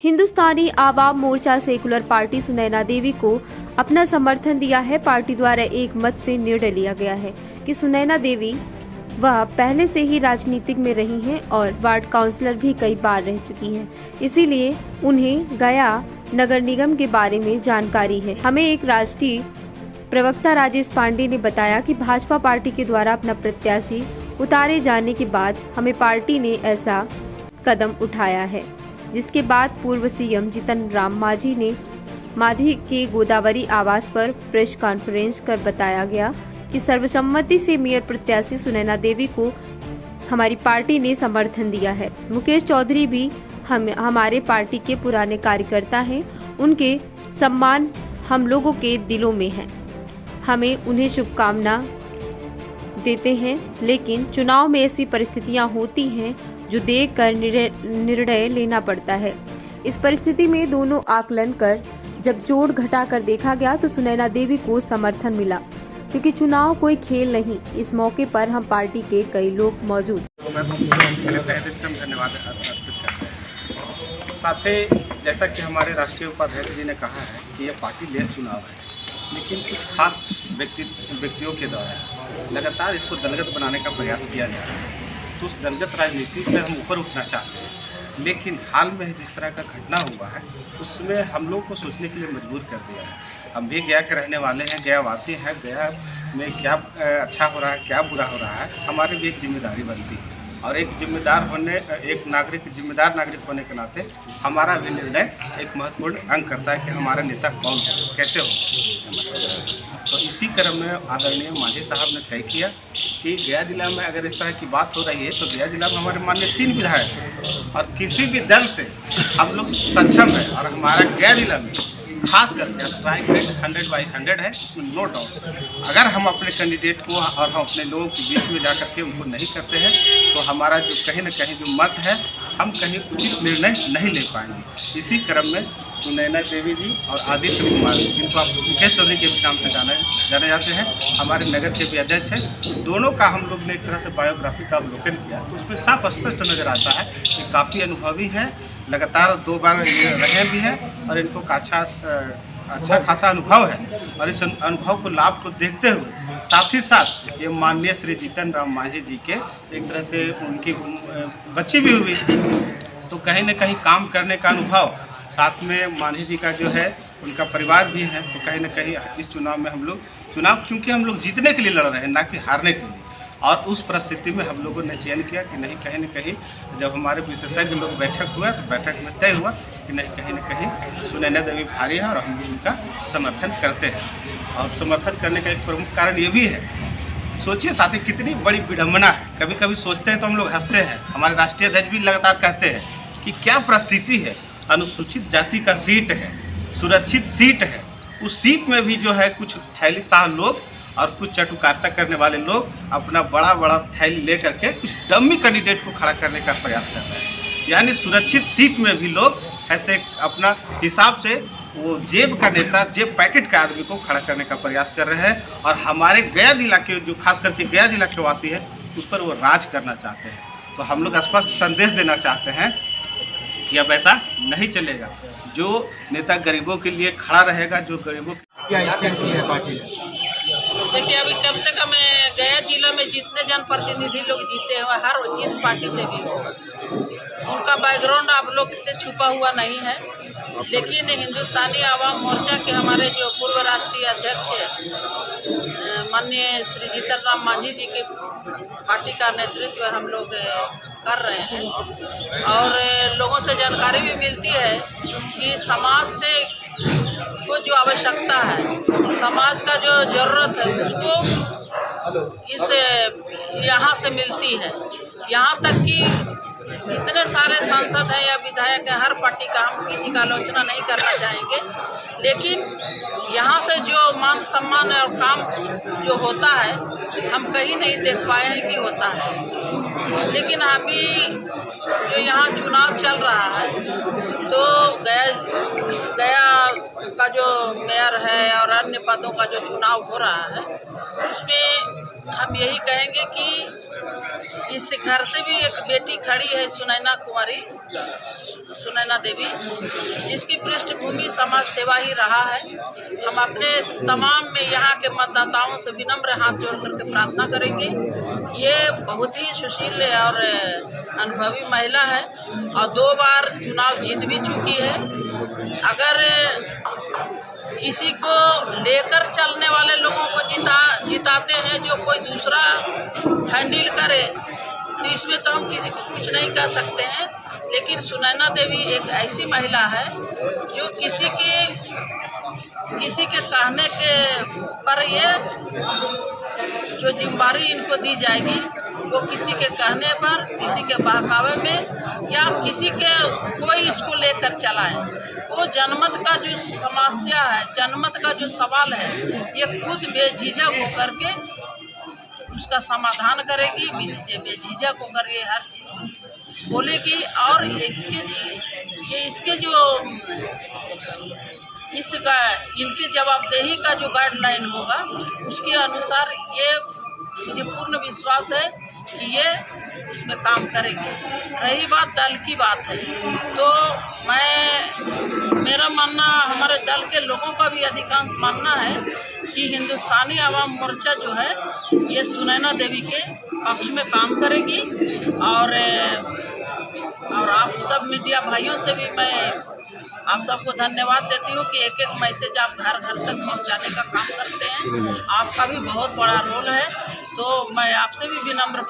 Hindustani Awam Morcha secular party Sunaina देवी को अपना समर्थन दिया है। पार्टी द्वारा एक मत से निर्णय लिया गया है कि सुनैना देवी वह पहले से ही राजनीतिक में रही हैं और वार्ड काउंसलर भी कई बार रह चुकी हैं, इसीलिए उन्हें गया नगर निगम के बारे में जानकारी है। हमें एक राष्ट्रीय प्रवक्ता राजेश पांडे ने बताया कि भाजपा पार्टी के द्वारा अपना प्रत्याशी उतारे जाने के बाद हमें पार्टी ने ऐसा कदम उठाया है, जिसके बाद पूर्व सीएम जीतन राम मांझी के गोदावरी आवास पर प्रेस कॉन्फ्रेंस कर बताया गया कि सर्वसम्मति से मेयर प्रत्याशी सुनैना देवी को हमारी पार्टी ने समर्थन दिया है। मुकेश चौधरी भी हमारे पार्टी के पुराने कार्यकर्ता हैं, उनके सम्मान हम लोगों के दिलों में है। हमें उन्हें शुभकामना देते हैं, लेकिन चुनाव में ऐसी परिस्थितियां होती हैं जो देखकर निर्णय लेना पड़ता है। इस परिस्थिति में दोनों आकलन कर जब जोड़ घटा कर देखा गया तो सुनैना देवी को समर्थन मिला, क्योंकि चुनाव कोई खेल नहीं। इस मौके पर हम पार्टी के कई लोग मौजूद। धन्यवाद साथ ही जैसा कि हमारे राष्ट्रीय उपाध्यक्ष जी ने कहा है कि यह पार्टी लेस चुनाव है, लेकिन कुछ खास व्यक्तियों के द्वारा लगातार इसको दलगत बनाने का प्रयास किया जा रहा है। तो उस दलगत राजनीति से हम ऊपर उठना चाहते हैं, लेकिन हाल में जिस तरह का घटना हुआ है उसमें हम लोग को सोचने के लिए मजबूर कर दिया है। हम भी गया के रहने वाले हैं, गया वासी हैं। गया में क्या अच्छा हो रहा है, क्या बुरा हो रहा है, हमारी भी एक जिम्मेदारी बनती है और एक जिम्मेदार नागरिक होने के नाते हमारा भी निर्णय एक महत्वपूर्ण अंग करता है कि हमारा नेता कौन हो, कैसे हो। तो इसी क्रम में आदरणीय मांझी साहब ने तय किया कि गया जिला में अगर इस तरह की बात हो रही है तो गया जिला में हमारे माननीय 3 विधायक हैं और किसी भी दल से हम लोग सक्षम है और हमारा गया जिला में खास करके स्ट्राइक रेट 100/100 है, इसमें नो डाउट। अगर हम अपने कैंडिडेट को और हम अपने लोगों के बीच में जा करके उनको नहीं करते हैं तो हमारा जो कहीं न कहीं जो मत है हम कहीं उचित निर्णय नहीं ले पाएंगे। इसी क्रम में सुनैना देवी जी और आदित्य कुमार जी, जिनको आप मुकेश चौधरी के भी नाम से जाने जाते हैं, हमारे नगर के भी अध्यक्ष हैं, दोनों का हम लोग ने एक तरह से बायोग्राफी का अवलोकन किया तो उसमें साफ स्पष्ट नज़र आता है कि काफ़ी अनुभवी हैं, लगातार 2 बार रहे भी हैं और इनको अच्छा खासा अनुभव है। और इस अनुभव को लाभ को देखते हुए साथ ही साथ ये माननीय श्री जीतन राम मांझी जी के एक तरह से उनकी बच्ची भी हुई तो कहीं न कहीं काम करने का अनुभव, साथ में मांझी जी का जो है उनका परिवार भी है, तो कहीं न कहीं इस चुनाव में हम लोग क्योंकि हम लोग जीतने के लिए लड़ रहे हैं, ना कि हारने के लिए। और उस परिस्थिति में हम लोगों ने चयन किया कि नहीं, कहीं न कहीं जब हमारे विशेषज्ञ लोग बैठक हुआ तो बैठक में तय हुआ कि नहीं, कहीं न कहीं सुनैना देवी भारी है और हम लोग उनका समर्थन करते हैं। और समर्थन करने का एक प्रमुख कारण ये भी है, सोचिए साथी कितनी बड़ी विडम्बना है। कभी कभी सोचते हैं तो हम लोग हंसते हैं। हमारे राष्ट्रीय अध्यक्ष भी लगातार कहते हैं कि क्या परिस्थिति है, अनुसूचित जाति का सीट है, सुरक्षित सीट है, उस सीट में भी जो है कुछ थैली साहब लोग और कुछ चटुकारिता करने वाले लोग अपना बड़ा थैली लेकर के कुछ डम्मी कैंडिडेट को खड़ा करने का प्रयास कर रहे हैं। यानी सुरक्षित सीट में भी लोग ऐसे अपना हिसाब से वो जेब का नेता, जेब पैकेट का आदमी को खड़ा करने का प्रयास कर रहे हैं और हमारे गया जिला के जो खास करके गया जिला के वासी है उस पर वो राज करना चाहते हैं। तो हम लोग स्पष्ट संदेश देना चाहते हैं कि अब ऐसा नहीं चलेगा। जो नेता गरीबों के लिए खड़ा रहेगा, जो गरीबों क्या स्टैंड की है पार्टी। देखिए, अभी कम से कम गया जिला में जितने जनप्रतिनिधि लोग जीते हैं हर इस पार्टी से भी उनका बैकग्राउंड आप लोग से छुपा हुआ नहीं है, लेकिन हिंदुस्तानी आवाम मोर्चा के हमारे जो पूर्व राष्ट्रीय अध्यक्ष माननीय श्री जीतन राम मांझी जी की पार्टी का नेतृत्व हम लोग कर रहे हैं और लोगों से जानकारी भी मिलती है कि समाज से को जो आवश्यकता है, समाज का जो ज़रूरत है उसको यहाँ से मिलती है। यहाँ तक कि जितने सारे सांसद हैं या विधायक हैं, हर पार्टी का हम किसी का आलोचना नहीं करना चाहेंगे, लेकिन यहाँ से जो मान सम्मान और काम जो होता है हम कहीं नहीं देख पाए हैं कि होता है। लेकिन अभी जो यहाँ चुनाव चल रहा है तो गया का जो मेयर है और अन्य पदों का जो चुनाव हो रहा है उसमें हम यही कहेंगे कि इस घर से भी एक बेटी खड़ी है, सुनैना कुंवरी, सुनैना देवी, जिसकी पृष्ठभूमि समाज सेवा ही रहा है। हम अपने तमाम में यहाँ के मतदाताओं से विनम्र हाथ जोड़ करके प्रार्थना करेंगे। ये बहुत ही सुशील और अनुभवी महिला है और 2 बार चुनाव जीत भी चुकी है। अगर किसी को लेकर चलने वाले लोगों को जिताते हैं जो कोई दूसरा हैंडल करे, तो इसमें तो हम किसी को कुछ नहीं कह सकते हैं। लेकिन सुनैना देवी एक ऐसी महिला है जो किसी के कहने के पर ये जो जिम्मेदारी इनको दी जाएगी, वो किसी के कहने पर, किसी के बहकावे में या किसी के कोई इसको लेकर चला है। वो जनमत का जो समस्या है, जनमत का जो सवाल है, ये खुद बेझिझक होकर के उसका समाधान करेगी, बेझिझक होकर ये हर चीज़ बोलेगी। और इनके जवाबदेही का जो गाइडलाइन होगा, उसके अनुसार ये मुझे पूर्ण विश्वास है कि ये उसमें काम करेंगे। रही बात दल की बात है, तो मेरा मानना, हमारे दल के लोगों का भी अधिकांश मानना है कि हिंदुस्तानी आवाम मोर्चा जो है ये सुनैना देवी के पक्ष में काम करेगी। और आप सब मीडिया भाइयों से भी मैं आप सबको धन्यवाद देती हूँ कि एक मैसेज आप घर घर तक पहुँचाने का काम करते हैं। आपका भी बहुत बड़ा रोल है, तो मैं आपसे भी विनम्र